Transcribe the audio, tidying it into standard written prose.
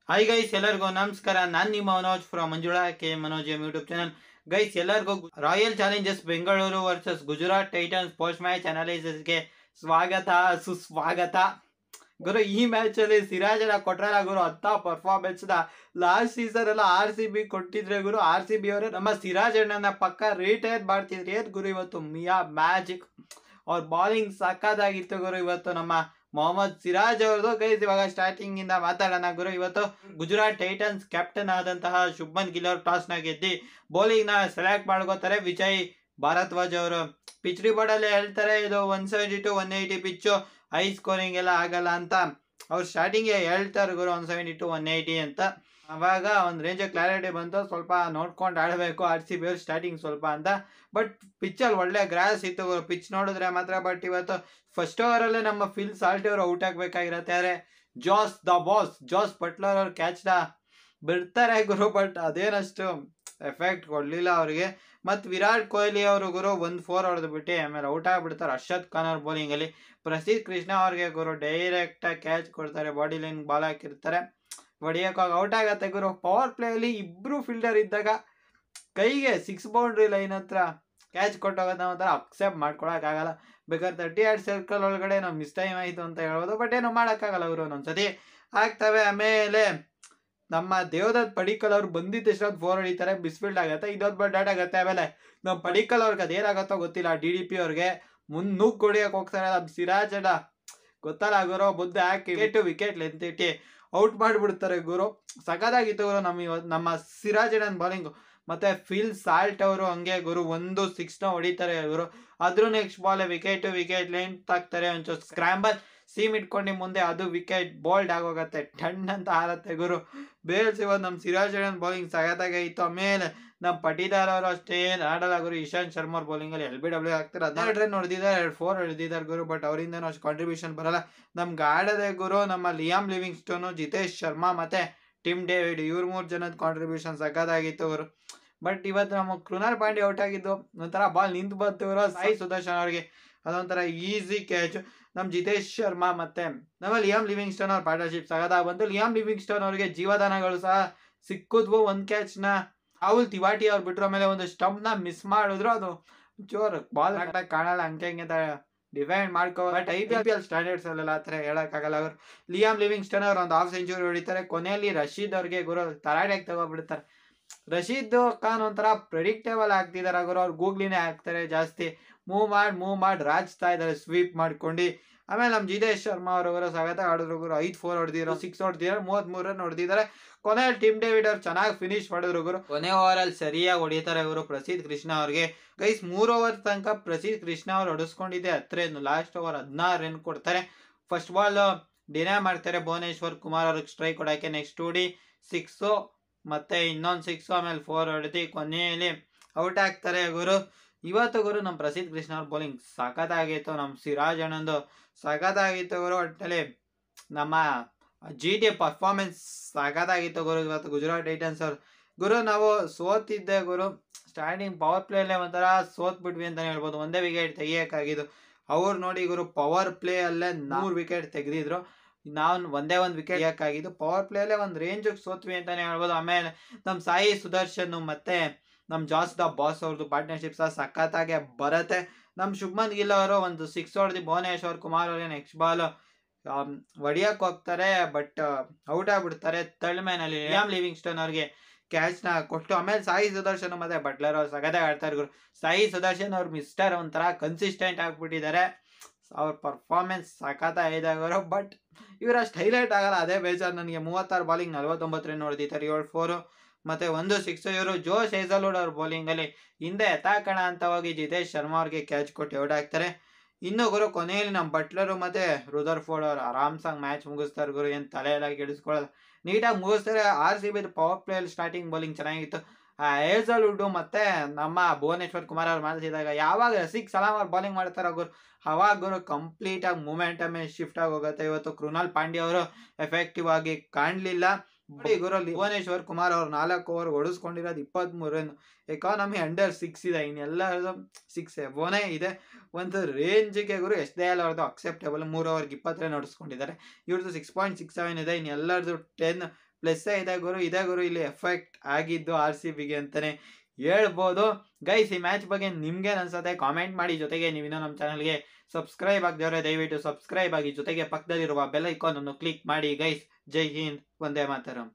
Hi guys, ಎಲ್ಲರಿಗೂ ನಮಸ್ಕಾರ. ನಾನು ನಿಮ್ಮ Manoj from Manjula K Manoj YouTube channel. Guys, ಎಲ್ಲರಿಗೂ Royal Challengers Bengaluru versus Gujarat Titans post match ಅನಾಲಿಸಿಸ್ಗೆ ಸ್ವಾಗತ ಸುಸ್ವಾಗತ. ಗುರು, ಈ ಮ್ಯಾಚ್ ಅಲ್ಲಿ ಸಿರಾಜನ ಕೊಟ್ರಲ್ಲ ಗುರು, ಅಂತ ಪರ್ಫಾರ್ಮೆನ್ಸ್ ನ ಲಾಸ್ಟ್ ಸೀಸನ್ ಎಲ್ಲ RCB ಕೊಟ್ಟಿದ್ರೆ ಗುರು, RCB ಅವರು ನಮ್ಮ ಸಿರಾಜ್ ಅಣ್ಣನ ಪಕ್ಕ ರಿಟೈರ್ ಮಾಡ್ತಿದ್ರಿ. ಏನ್ ಗುರು, ಇವತ್ತು ಮಿಯಾ ಮ್ಯಾಜಿಕ್ ಅವ್ರ ಬಾಲಿಂಗ್ ಸಕ್ಕತ್ತಾಗಿತ್ತು ಗುರು. ಇವತ್ತು ನಮ್ಮ ಮೊಹಮ್ಮದ್ ಸಿರಾಜ್ ಅವ್ರದ್ದು. ಗೈಸ್, ಇವಾಗ ಸ್ಟಾರ್ಟಿಂಗ್ ಇಂದ ಮಾತಾಡೋಣ ಗುರು. ಇವತ್ತು ಗುಜರಾತ್ ಟೈಟನ್ಸ್ ಕ್ಯಾಪ್ಟನ್ ಆದಂತಹ ಶುಭ್ಮನ್ ಗಿಲ್ ಅವರು ಟಾಸ್ ನ ಗೆದ್ದಿ ಬೌಲಿಂಗ್ ನ ಸೆಲೆಕ್ಟ್ ಮಾಡ್ಕೋತಾರೆ. ವಿಜಯ್ ಭಾರದ್ವಾಜ್ ಅವರು ಪಿಚ್ ರಿಪೋರ್ಟ್ ಅಲ್ಲಿ ಹೇಳ್ತಾರೆ, ಇದು 170 to 180 ಪಿಚ್ಚು, ಹೈ ಸ್ಕೋರಿಂಗ್ ಎಲ್ಲ ಆಗಲ್ಲ ಅಂತ. ಅವ್ರು ಸ್ಟಾರ್ಟಿಂಗ್ ಹೇಳ್ತಾರೆ ಗುರು 170 to 180 ಅಂತ. ಅವಾಗ ಒಂದು ರೇಂಜ್ ಕ್ಲಾರಿಟಿ ಬಂತು, ಸ್ವಲ್ಪ ನೋಡ್ಕೊಂಡು ಆಡಬೇಕು RCB ಅವ್ರು ಸ್ಟಾರ್ಟಿಂಗ್ ಸ್ವಲ್ಪ ಅಂತ. ಬಟ್ ಪಿಚ್ಚಲ್ಲಿ ಒಳ್ಳೆ ಗ್ರಾಸ್ ಇತ್ತು ಗುರು, ಪಿಚ್ ನೋಡಿದ್ರೆ ಮಾತ್ರ. ಬಟ್ ಇವತ್ತು ಫಸ್ಟ್ ಓವರ್ ಅಲ್ಲೇ ನಮ್ಮ ಫಿಲ್ ಸಾಲ್ಟ್ ಅವರು ಔಟ್ ಆಗ್ಬೇಕಾಗಿರತ್ತೆ. ಆದ್ರೆ ಜಾಸ್ ಬಟ್ಲರ್ ಅವ್ರು ಕ್ಯಾಚ್ ನ ಬಿಡ್ತಾರೆ ಗುರು, ಬಟ್ ಅದೇನಷ್ಟು ಎಫೆಕ್ಟ್ ಕೊಡ್ಲಿಲ್ಲ ಅವ್ರಿಗೆ. ಮತ್ ವಿರಾಟ್ ಕೊಹ್ಲಿ ಅವರು ಗುರು 1 4 ಹೊಡೆದು ಬಿಟ್ಟು ಆಮೇಲೆ ಔಟ್ ಆಗ್ಬಿಡ್ತಾರೆ. ಅರ್ಷದ್ ಖಾನ್ ಅವ್ರ ಬೌಲಿಂಗ್ ಅಲ್ಲಿ ಪ್ರಸಿದ್ಧ ಕೃಷ್ಣ ಅವ್ರಿಗೆ ಗುರು ಡೈರೆಕ್ಟ್ ಆಗಿ ಕ್ಯಾಚ್ ಕೊಡ್ತಾರೆ, ಬಾಡಿ ಲೈನ್ ಬಾಲ್ ಹಾಕಿರ್ತಾರೆ, ಹೊಡಿಯೋಕ್ಕಾಗ ಔಟ್ ಆಗತ್ತೆ ಗುರು. ಪವರ್ ಪ್ಲೇ ಅಲ್ಲಿ ಇಬ್ರು ಫೀಲ್ಡರ್ ಇದ್ದಾಗ ಕೈಗೆ 6 ಬೌಂಡ್ರಿ ಲೈನ್ ಹತ್ರ ಕ್ಯಾಚ್ ಕೊಟ್ಟೋಗೋದು ಒಂಥರ ಅಕ್ಸೆಪ್ಟ್ ಮಾಡ್ಕೊಳಕ್ ಆಗಲ್ಲ. ಬೇಕಾದ್ರೆ 38 ಸರ್ಕಲ್ ಒಳಗಡೆ ನಾವು ಮಿಸ್ ಟೈಮ್ ಆಯ್ತು ಅಂತ ಹೇಳ್ಬೋದು, ಬಟ್ ಏನೋ ಮಾಡೋಕ್ಕಾಗಲ್ಲ ಅವರು, ಒಂದೊಂದ್ಸತಿ ಆಗ್ತವೆ. ಆಮೇಲೆ ನಮ್ಮ ದೇವದತ್ ಪಡಿಕ್ಕಲ್ ಅವ್ರು ಬಂದಿದ್ದ ಎಷ್ಟೊಂದು 4 ಹೊಡಿತಾರೆ, ಬಿಸ್ಫೀಲ್ಡ್ ಆಗತ್ತೆ, ಇದೊಂದು ಬಟ್ ಡಾಟ್ ಆಗತ್ತೆ. ಆಮೇಲೆ ನಮ್ಮ ಪಡಿಕ್ಕಲ್ ಅವ್ರಿಗೆ ಅದೇನಾಗತ್ತೋ ಗೊತ್ತಿಲ್ಲ, DDP ಅವ್ರಿಗೆ ನುಗ್ ಹೊಡಿಯಕ್ ಹೋಗ್ತಾರೆ. ನಮ್ಮ ಸಿರಾಜ್ ಅಣ್ಣ ಗೊತ್ತಲ್ಲ ಗುರು, ಬುದ್ಧ ಹಾಕಿ ವಿಕೆಟ್ ಲೆಂತ್ ಇಟ್ಟು ಔಟ್ ಮಾಡಿಬಿಡ್ತಾರೆ ಗುರು. ಸಖತ್ತಾಗಿತ್ತು ಗುರು ನಮ್ಮ ಸಿರಾಜ್ ಅಣ್ಣನ ಬೌಲಿಂಗ್. ಮತ್ತೆ ಫಿಲ್ ಸಾಲ್ಟ್ ಅವರು ಹಂಗೆ ಗುರು 1 6 ನ ಹೊಡಿತಾರೆ ಗುರು. ಅದ್ರ ನೆಕ್ಸ್ಟ್ ಬಾಲ್ ವಿಕೆಟ್ ಲೆಂತ್ ಹಾಕ್ತಾರೆ, ಒಂಚೂರು ಸ್ಕ್ರಾಂಬಲ್ ಸೀಮ್ ಇಟ್ಕೊಂಡು ಮುಂದೆ, ಅದು ವಿಕೆಟ್ ಬೋಲ್ಡ್ ಆಗೋಗತ್ತೆ, ಟನ್ ಅಂತ ಹಾರತ್ತೆ ಗುರು. ಬೇಲ್ಸ್ ಇವತ್ತು ನಮ್ಮ ಸಿರಾಜ್ ಅಣ್ಣನ ಬೌಲಿಂಗ್ ಸಖತ್ತಾಗಿತ್ತು. ಆಮೇಲೆ ನಮ್ಮ ಪಟಿದಾರ್ ಅವರು ಅಷ್ಟೇ ಆಡಲ್ಲ ಗುರು. ಇಶಾಂತ್ ಶರ್ಮಾ ಅವ್ರ ಬೌಲಿಂಗ್ ಅಲ್ಲಿ LBW ಆಗ್ತಾರೆ, 14 ರನ್ ಹೊಡೆದಿದ್ದಾರೆ, 2 4 ಹೊಡೆದಿದ್ದಾರೆ ಗುರು. ಬಟ್ ಅವರಿಂದನೂ ಅಷ್ಟು ಕಾಂಟ್ರಿಬ್ಯೂಷನ್ ಬರಲ್ಲ. ನಮ್ಗೆ ಆಡದೆ ಗುರು ನಮ್ಮ ಲಿಯಾಮ್ ಲಿವಿಂಗ್ಸ್ಟೋನ್, ಜಿತೇಶ್ ಶರ್ಮಾ ಮತ್ತೆ ಟಿಮ್ ಡೇವಿಡ್, ಇವ್ರ 3 ಜನದ ಕಾಂಟ್ರಿಬ್ಯೂಷನ್ ಸಖತ್ತಾಗಿತ್ತು ಗುರು. ಬಟ್ ಇವತ್ತು ನಮ್ಮ ಕೃಣಾಲ್ ಪಾಂಡ್ಯ ಔಟ್ ಆಗಿದ್ದು ಒಂಥರ ಬಾಲ್ ನಿಂತು ಬಂತು ಗುರು. ಸಾಯಿ ಸುದರ್ಶನ್ ಅವ್ರಿಗೆ ಅದೊಂಥರ ಈಸಿ ಕ್ಯಾಚ್. ನಮ್ಮ ಜಿತೇಶ್ ಶರ್ಮಾ ಮತ್ತೆ ನಮ್ಮ ಲಿಯಾಮ್ ಲಿವಿಂಗ್ಸ್ಟೋನ್ ಅವ್ರ ಪಾರ್ಟ್ನರ್ಶಿಪ್ ಸಗದಾಗಿ ಬಂತು. ಲಿಯಾಮ್ ಲಿವಿಂಗ್ಸ್ಟೋನ್ ಅವರಿಗೆ ಜೀವದಾನಗಳು ಸಹ ಸಿಕ್ಕಿದ್ವು. ಒಂದು ಕ್ಯಾಚ್ ನ ರಾಹುಲ್ ತಿವಾಟಿ ಅವ್ರು ಬಿಟ್ರು, ಆಮೇಲೆ ಒಂದು ಸ್ಟಂಪ್ ನ ಮಿಸ್ ಮಾಡಿದ್ರು, ಅದು ಜೋರ್ ಬಾಲ್ ಕರೆಕ್ಟಾಗಿ ಕಾಣಲ್ಲ, ಹಂಗೆ ಡಿಫೈಂಡ್ ಮಾಡ್ಕೋ. ಬಟ್ IPL ಸ್ಟ್ಯಾಂಡರ್ಡ್ಸ್ ಅಲ್ಲೆಲ್ಲ ಆ ಥರ ಹೇಳಕ್ಕಾಗಲ್ಲ. ಅವರು ಲಿಯಾಮ್ ಲಿವಿಂಗ್ಸ್ಟೋನ್ ಅವ್ರು ಒಂದು ½ ಸೆಂಚುರಿ ಹೊಡಿತಾರೆ. ಕೊನೆಯಲ್ಲಿ ರಶೀದ್ ಅವ್ರಿಗೆ ಗುರು ತರಾಟೆಗೆ ತಗೋಬಿಡ್ತಾರೆ. ರಶೀದ್ ಖಾನ್ ಒಂಥರ ಪ್ರೆಡಿಕ್ಟೇಬಲ್ ಆಗ್ತಿದಾರೆ ಗುರು, ಅವ್ರು ಗೂಗ್ಲಿನೇ ಹಾಕ್ತಾರೆ ಜಾಸ್ತಿ. ಮೂವ್ ಮಾಡಿ ರಾಜ್ತಾ ಇದಾರೆ ಸ್ವೀಪ್ ಮಾಡ್ಕೊಂಡು. ಆಮೇಲೆ ನಮ್ಮ ಜಿತೇಶ್ ಶರ್ಮಾ ಅವರು ಸಗತ ಆಡಿದ್ರು ಗುರು, 5 4 ಹೊಡೆದಿರೋ, 6 ಹೊಡೆದಿರೋ, 33 ರನ್ ಹೊಡೆದಿದ್ದಾರೆ. ಕೊನೆಯಲ್ಲಿ ಟಿಮ್ ಡೇವಿಡ್ ಅವ್ರು ಚೆನ್ನಾಗಿ ಫಿನಿಶ್ ಮಾಡಿದ್ರು ಗುರು. ಕೊನೆ ಓವರ್ ಅಲ್ಲಿ ಸರಿಯಾಗಿ ಹೊಡಿತಾರೆ ಇವರು ಪ್ರಸಿದ್ಧ ಕೃಷ್ಣ ಅವ್ರಿಗೆ. ಗೈಸ್, 3 ಓವರ್ ತನಕ ಪ್ರಸಿದ್ಧ ಕೃಷ್ಣ ಅವ್ರು ಹೊಡಿಸ್ಕೊಂಡಿದ್ದೆ 10 ರನ್. ಲಾಸ್ಟ್ ಓವರ್ 16 ರನ್ ಕೊಡ್ತಾರೆ. ಫಸ್ಟ್ ಬಾಲ್ ಡಿನೇ ಮಾಡ್ತಾರೆ ಭುವನೇಶ್ವರ್ ಕುಮಾರ್ ಅವ್ರಿಗೆ ಸ್ಟ್ರೈಕ್ ಕೊಡಕ್ಕೆ. ನೆಕ್ಸ್ಟ್ ಓಡಿ 6 ಮತ್ತೆ ಇನ್ನೊಂದು 6, ಆಮೇಲೆ 4 ಹೊಡೆದು ಕೊನೆಯಲ್ಲಿ ಔಟ್ ಆಗ್ತಾರೆ ಗುರು. ಇವತ್ತು ಗುರು ನಮ್ಮ ಪ್ರಸಿದ್ಧ ಕೃಷ್ಣ ಅವ್ರ ಬೌಲಿಂಗ್ ಸಖತ್ತಾಗಿತ್ತು. ನಮ್ಮ ಸಿರಾಜ್ ಅಣ್ಣಂದು ಸಖತ್ತಾಗಿತ್ತು ಗುರು. ಒಟ್ಟಲ್ಲಿ ನಮ್ಮ GT ಪರ್ಫಾರ್ಮೆನ್ಸ್ ಸಖತ್ತಾಗಿತ್ತು ಗುರು ಇವತ್ತು ಗುಜರಾತ್ ಟೈಟನ್ಸ್ ಅವ್ರು. ಗುರು, ನಾವು ಸೋತಿದ್ದೆ ಗುರು, ಸ್ಟಾರ್ಟಿಂಗ್ ಪವರ್ ಪ್ಲೇ ಅಲ್ಲೇ ಒಂಥರ ಸೋತ್ ಬಿಟ್ವಿ ಅಂತಾನೆ ಹೇಳ್ಬೋದು. ಒಂದೇ ವಿಕೆಟ್ ತೆಗಿಯಕ್ಕಾಗಿದ್ದು. ಅವ್ರು ನೋಡಿ ಗುರು, ಪವರ್ ಪ್ಲೇ ಅಲ್ಲೇ 4 ವಿಕೆಟ್ ತೆಗೆದಿದ್ರು, ನಾವು ಒಂದೇ ಒಂದು ವಿಕೆಟ್ ತೆಗಿಯಕ್ಕಾಗಿದ್ದು. ಪವರ್ ಪ್ಲೇ ಅಲ್ಲೇ ಒಂದು ರೇಂಜ್ ಸೋತ್ವಿ ಅಂತಾನೆ ಹೇಳ್ಬೋದು. ಆಮೇಲೆ ನಮ್ಮ ಸಾಯಿ ಸುದರ್ಶನ್ ಮತ್ತೆ ನಮ್ಮ ಜಾಸ್ ದ ಬಾಸ್ ಅವ್ರದ್ದು ಪಾರ್ಟ್ನರ್ಶಿಪ್ ಸಹ ಸಖತ್ತಾಗೆ ಬರತ್ತೆ. ನಮ್ಮ ಶುಭ್ಮನ್ ಗಿಲ್ ಅವರು ಒಂದು 6 ಹೊಡೆದು ಭುವನೇಶ್ವರ್ ಕುಮಾರ್ ಅವರೇ ನೆಕ್ಸ್ಟ್ ಬಾಲ್ ಹೊಡಿಯಕ್ಕೆ ಹೋಗ್ತಾರೆ, ಬಟ್ ಔಟ್ ಆಗ್ಬಿಡ್ತಾರೆ. ತಳ್ಮೇನಲ್ಲಿ ಲಿಯಾಮ್ ಲಿವಿಂಗ್ಸ್ಟೋನ್ ಅವ್ರಿಗೆ ಕ್ಯಾಚ್ ನ ಕೊಟ್ಟು. ಆಮೇಲೆ ಸಾಯಿ ಸುದರ್ಶನ್ ಮತ್ತೆ ಬಟ್ಲರ್ ಅವ್ರು ಸಗದಾಗಿ ಆಡ್ತಾರೆ ಗುರು. ಸಾಯಿ ಸುದರ್ಶನ್ ಅವ್ರು ಮಿಸ್ಟರ್ ಒಂಥರ ಕನ್ಸಿಸ್ಟೆಂಟ್ ಆಗ್ಬಿಟ್ಟಿದ್ದಾರೆ, ಅವ್ರ ಪರ್ಫಾರ್ಮೆನ್ಸ್ ಸಖತ್ತಾಗಿದೆ ಗುರು. ಬಟ್ ಇವ್ರು ಅಷ್ಟು ಹೈಲೈಟ್ ಆಗಲ್ಲ, ಅದೇ ಬೇಜಾರು ನನಗೆ. 36 ಬಾಲಿಂಗ್ 49 ರನ್ ಹೊಡೆದಿದ್ದಾರೆ, 7 4 ಮತ್ತೆ 1 6. ಇವರು ಜೋಶ್ ಹೇಜಲ್ವುಡ್ ಅವ್ರ ಬೌಲಿಂಗ್ ಅಲ್ಲಿ ಹಿಂದೆ ಎತ್ತಾಕಣ ಅಂತ ಹೋಗಿ ಜಿತೇಶ್ ಶರ್ಮಾ ಅವ್ರಿಗೆ ಕ್ಯಾಚ್ ಕೊಟ್ಟು ಔಟ್ ಆಗ್ತಾರೆ. ಇನ್ನು ಗುರು ಕೊನೆಯಲ್ಲಿ ನಮ್ಮ ಬಟ್ಲರು ಮತ್ತೆ ರುದರ್ಫೋರ್ಡ್ ಅವ್ರು ಆರಾಮ್ಸಾಗಿ ಮ್ಯಾಚ್ ಮುಗಿಸ್ತಾರೆ ಗುರು. ಏನು ತಲೆ ಎಲ್ಲ ಕೆಡಿಸ್ಕೊಳ್ಳಲ್ಲ, ನೀಟಾಗಿ ಮುಗಿಸ್ತಾರೆ. RCB ಪವರ್ ಪ್ಲೇ ಅಲ್ಲಿ ಸ್ಟಾರ್ಟಿಂಗ್ ಬೌಲಿಂಗ್ ಚೆನ್ನಾಗಿತ್ತು. ಹೇಜಲ್ವುಡ್ ಮತ್ತೆ ನಮ್ಮ ಭುವನೇಶ್ವರ್ ಕುಮಾರ್ ಅವ್ರು ಮಾಡಿಸಿದಾಗ ಯಾವಾಗ ರಸಿಕ್ ಸಲಾಮ್ ಅವ್ರು ಬೌಲಿಂಗ್ ಮಾಡ್ತಾರ ಗುರು, ಅವಾಗ ಗುರು ಕಂಪ್ಲೀಟ್ ಆಗಿ ಮೂಮೆಂಟಮೇ ಶಿಫ್ಟ್ ಆಗಿ ಹೋಗುತ್ತೆ. ಇವತ್ತು ಕೃಣಾಲ್ ಪಾಂಡ್ಯ ಅವರು ಎಫೆಕ್ಟಿವ್ ಆಗಿ ಕಾಣಲಿಲ್ಲ. ಗುರು, ಭುವನೇಶ್ವರ್ ಕುಮಾರ್ ಅವ್ರು 4 ಓವರ್ ಹೊಡಿಸ್ಕೊಂಡಿರೋದು 23 ರನ್. ಎಕಾನಮಿ ಅಂಡರ್ 6 ಇದೆ, ಇನ್ನೆಲ್ಲರದು 6 ಎಬೋನೇ ಇದೆ. ಒಂದು ರೇಂಜ್ಗೆ ಗುರು SDL ಅವ್ರದ್ದು ಅಕ್ಸೆಪ್ಟೇಬಲ್. 3 ಓವರ್ಗೆ 20 ರನ್ ಹೊಡಿಸ್ಕೊಂಡಿದ್ದಾರೆ. ಇವ್ರದ್ದು 6.67 ಇದೆ, ಇನ್ನೆಲ್ಲರದು 10 ಪ್ಲಸ್ ಇದೆ ಗುರು ಇಲ್ಲಿ ಎಫೆಕ್ಟ್ ಆಗಿದ್ದು RCBಗೆ ಅಂತಾನೆ ಹೇಳ್ಬೋದು. ಗೈಸ್, ಈ ಮ್ಯಾಚ್ ಬಗ್ಗೆ ನಿಮ್ಗೆ ಅನ್ಸುತ್ತೆ ಕಾಮೆಂಟ್ ಮಾಡಿ. ಜೊತೆಗೆ ನೀವಿನ್ನೂ ನಮ್ಮ ಚಾನಲ್ಗೆ ಸಬ್ಸ್ಕ್ರೈಬ್ ಆಗದವ್ರೆ ದಯವಿಟ್ಟು ಸಬ್ಸ್ಕ್ರೈಬ್ ಆಗಿ, ಜೊತೆಗೆ ಪಕ್ಕದಲ್ಲಿರುವ ಬೆಲ್ ಐಕಾನ್ ಅನ್ನು ಕ್ಲಿಕ್ ಮಾಡಿ. ಗೈಸ್, ಜೈ ಹಿಂದ್, ವಂದೇ ಮಾತರಂ.